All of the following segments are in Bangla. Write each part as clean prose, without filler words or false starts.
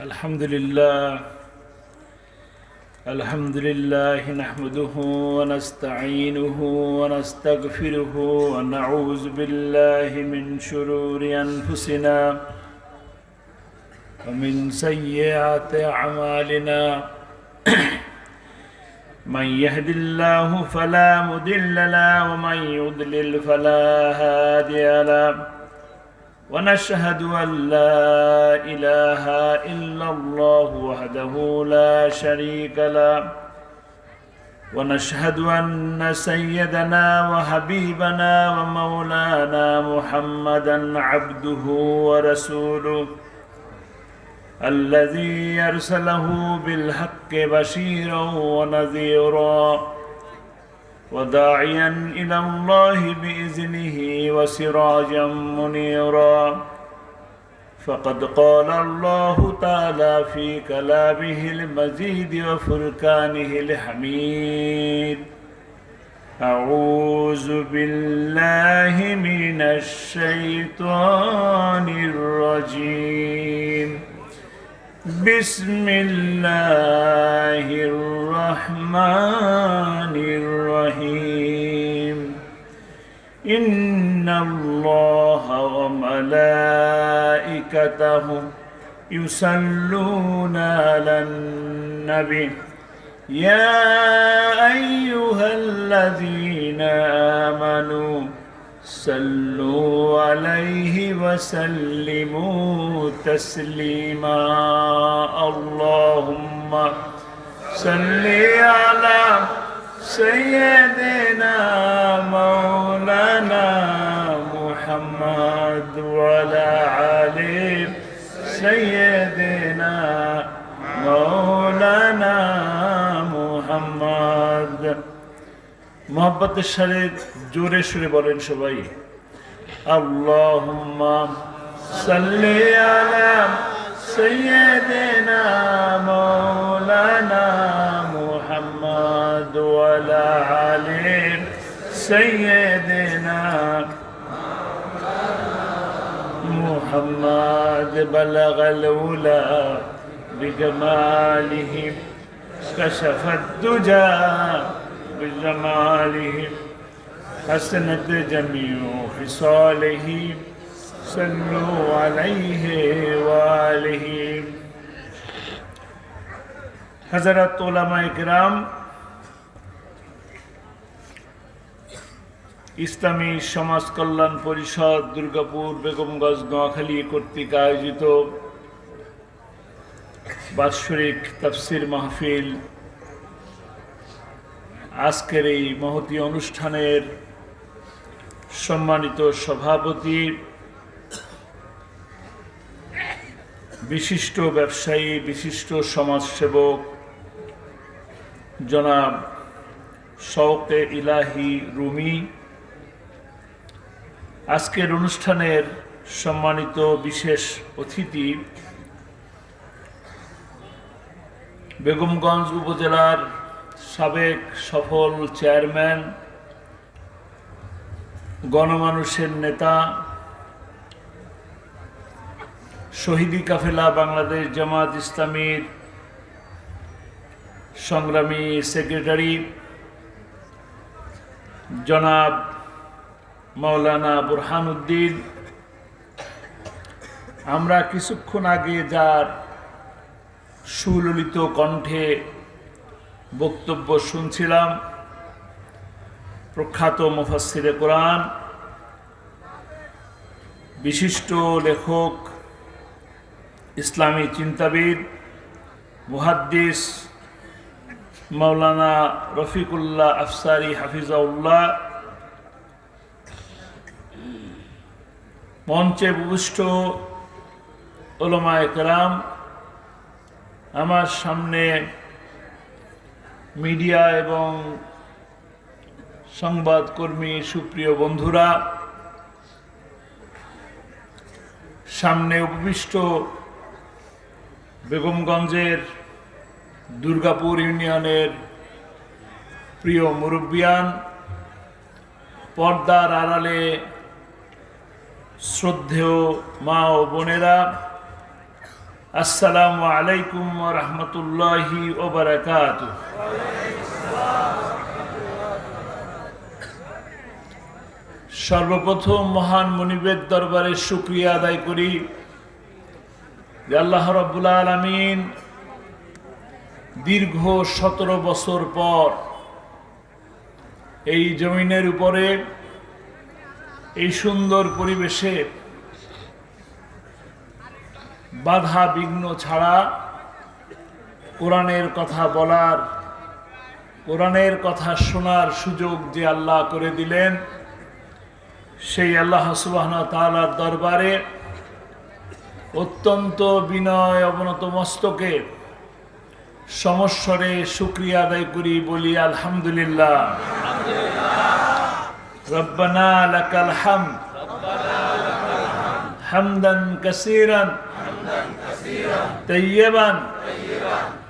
الحمد لله نحمده ونستعينه ونستغفره ونعوذ بالله من شرور أنفسنا ومن سيئات أعمالنا من يهد الله فلا مضل له ومن يضلل فلا هادي له ونشهد أن لا إله إلا الله وحده لا شريك له ونشهد أن سيدنا وحبيبنا ومولانا محمدا عبده ورسوله الذي أرسله بالحق بشيرا ونذيرا وداعيا إلى الله بإذنه وسراجا منيرا فقد قال الله تعالى في كلامه المجيد وفرقانه الحميد أعوذ بالله من الشيطان الرجيم بسم الله الرحمن الرحيم إن الله وملائكته يصلون على النبي يا أيها الذين آمنوا صلوا عليه وسلموا تسليما اللهم صل على سيدنا مولانا محمد وعلى آل سيدنا مولانا محمد মোহাব্বতের সাথে জোরে সুরে বলেন সবাই আল্লাহুম্মা সাল্লি আলা সাইয়্যিদিনা মাওলানা মুহাম্মদ ওয়া আলা আলি সাইয়্যিদিনা মুহাম্মদ বালাগাল উলা বিজামালিহি কাশাফাদ দুজা بجماله حسنت جميع خصاله صلوا عليه وآله حضرات উলামায়ে কেরাম ইসলামী সমাজ কল্যাণ পরিষদ দুর্গাপুর বেগমগঞ্জ নোয়াখালী কর্তৃক আয়োজিত বাৎসরিক তাফসীর মাহফিল আজকের এই মহতী অনুষ্ঠানের সম্মানিত সভাপতি বিশিষ্ট ব্যবসায়ী বিশিষ্ট সমাজসেবক জনাব শওকে ইলাহি রুমি, আজকের অনুষ্ঠানের সম্মানিত বিশেষ অতিথি বেগমগঞ্জ উপজেলার সাবেক সফল চেয়ারম্যান, গণমানুষের নেতা, শহীদি কাফেলা বাংলাদেশ জামাত ইসলামীর সংগ্রামী সেক্রেটারি জনাব মাওলানা বুরহানুদ্দিন, আমরা কিছুক্ষণ আগে যার সুললিত কণ্ঠে বক্তব্য শুনছিলাম, প্রখ্যাত মুফাসসিরে কোরআন, বিশিষ্ট লেখক, ইসলামী চিন্তাবিদ, মুহাদ্দিস মাওলানা রফিকুল্লাহ আফসারী হাফিজাউল্লাহ, মঞ্চে উপবিষ্ট উলামায়ে কেরাম, আমার সামনে মিডিয়া এবং সংবাদকর্মী সুপ্রিয় বন্ধুরা, সামনে উপবিষ্ট বেগমগঞ্জের দুর্গাপুর ইউনিয়নের প্রিয় মুরব্বিয়ান, পর্দার আড়ালে শ্রদ্ধেয় মা ও বোনেরা, আসসালামু আলাইকুম ওয়া রাহমাতুল্লাহি ওয়া বারাকাতুহু। সর্বপ্রথম মহান মুনিবের দরবারে শুকরিয়া আদায় করি যে আল্লাহ রাব্বুল আলামিন দীর্ঘ 17 বছর পর এই জমিনের উপরে এই সুন্দর পরিবেশে বাধা বিঘ্ন ছাড়া কোরআনের কথা বলার, কোরআনের কথা শোনার সুযোগ যে আল্লাহ করে দিলেন, সেই আল্লাহ সুবহানাহু ওয়া তাআলার দরবারে অত্যন্ত বিনয় অবনত মস্তকে সমস্বরে শুকরিয়া আদায় করি, বলি আলহামদুলিল্লাহ। রব্বানা লাকাল হামদ হামদান কাসীরান তাইয়্যিবান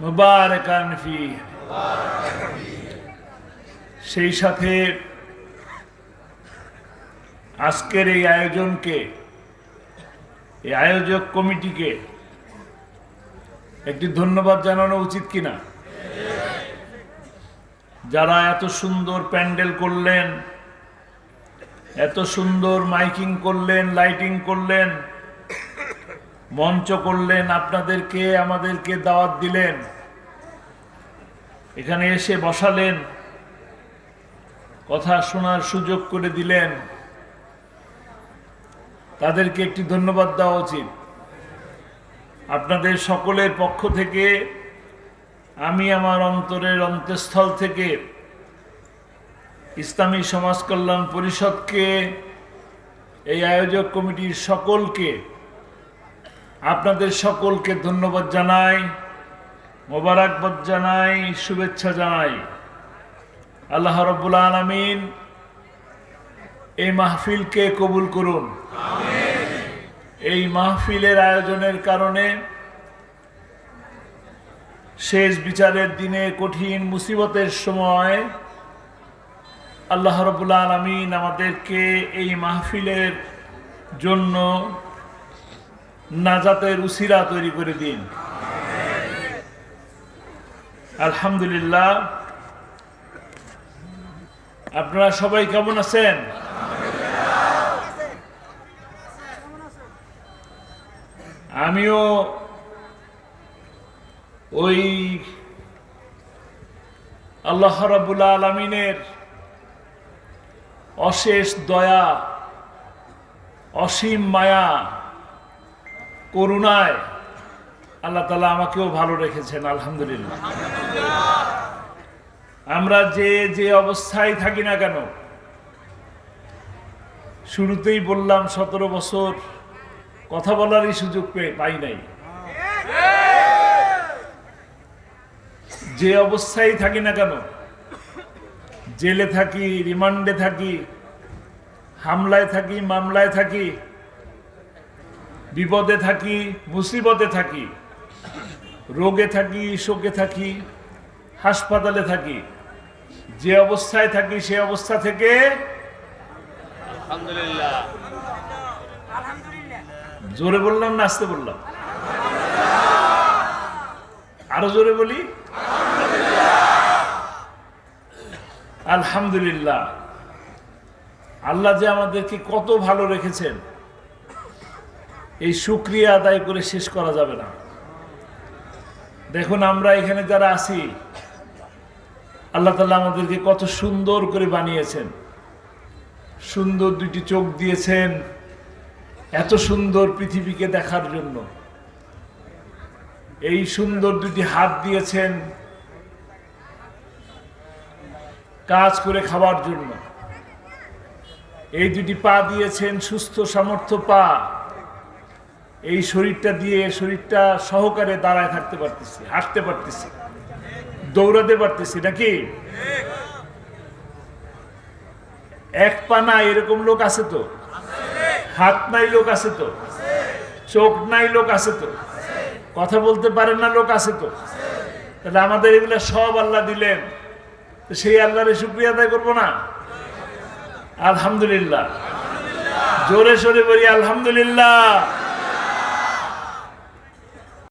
মুবারাকান ফীহি। সেই সাথে আজকের এই আয়োজনকে, এই আয়োজক কমিটিকে একটি ধন্যবাদ জানানো উচিত কিনা? যারা এত সুন্দর প্যান্ডেল করলেন, এত সুন্দর মাইকিং করলেন, লাইটিং করলেন, মঞ্চ করলেন, আপনাদেরকে আমাদেরকে দাওয়াত দিলেন, এখানে এসে বসালেন, কথা শোনার সুযোগ করে দিলেন, তাদেরকে একটি ধন্যবাদ দেওয়া উচিত। আপনাদের সকলের পক্ষ থেকে আমি আমার অন্তরের অন্তঃস্থল থেকে ইসলামী সমাজ কল্যাণ পরিষদকে, এই আয়োজক কমিটির সকলকে, আপনাদের সকলকে ধন্যবাদ জানাই, মোবারকবাদ জানাই, শুভেচ্ছা জানাই। আল্লাহ রাব্বুল আলামিন এই মাহফিলকে কবুল করুন। এই মাহফিলের আয়োজনের কারণে শেষ বিচারের দিনে, কঠিন মুসিবতের সময় আল্লাহ রাব্বুল আলামিন আমাদেরকে এই মাহফিলের জন্য নাজাতের উসিলা তৈরি করে দিন। আলহামদুলিল্লাহ। আপনারা সবাই কেমন আছেন? আমিও ওই আল্লাহ রাব্বুল আলামিনের অশেষ দয়া, অসীম মায়া, করুণায় আল্লাহ তাআলা আমাকেও ভালো রেখেছেন, আলহামদুলিল্লাহ। আমরা যে অবস্থায় থাকি না কেন, শুরুতেই বললাম 17 বছর কথা বলারই সুযোগ পাই নাই। যে অবস্থায় থাকি না কেন, জেলে থাকি, রিমান্ডে থাকি, হামলায় থাকি, মামলায় থাকি, বিপদে থাকি, মুসিবতে থাকি, রোগে থাকি, শোকে থাকি, হাসপাতালে থাকি, যে অবস্থায় থাকি সে অবস্থা থেকে আলহামদুলিল্লাহ। জোরে বললাম না আস্তে বললাম? আরো জোরে বলি আলহামদুলিল্লাহ। আল্লাহ যে আমাদেরকে কত ভালো রেখেছেন, এই শুকরিয়া আদায় করে শেষ করা যাবে না। দেখুন, আমরা এখানে যারা আছি, আল্লাহ তাআলা আমাদেরকে কত সুন্দর করে বানিয়েছেন। সুন্দর দুটি চোখ দিয়েছেন এত সুন্দর পৃথিবীকে দেখার জন্য। এই সুন্দর দুটি হাত দিয়েছেন কাজ করে খাওয়ার জন্য। এই দুটি পা দিয়েছেন সুস্থ সামর্থ্য পা। এই শরীরটা দিয়ে, শরীরটা সহকারে দাঁড়ায় থাকতে পারতেছি, হাঁটতে পারতেছি, দৌড়াতে পারতেছি, নাকি? এক পা নাই এরকম লোক আছে তো? হাত নাই লোক আছে তো? চোখ নাই লোক আছে তো? কথা বলতে পারেন না লোক আছে তো? তাহলে আমাদের এগুলা সব আল্লাহ দিলেন, সেই আল্লাহরে শুকরিয়া আদায় করবো না? আলহামদুলিল্লাহ। জোরে সোরে বলি আলহামদুলিল্লাহ।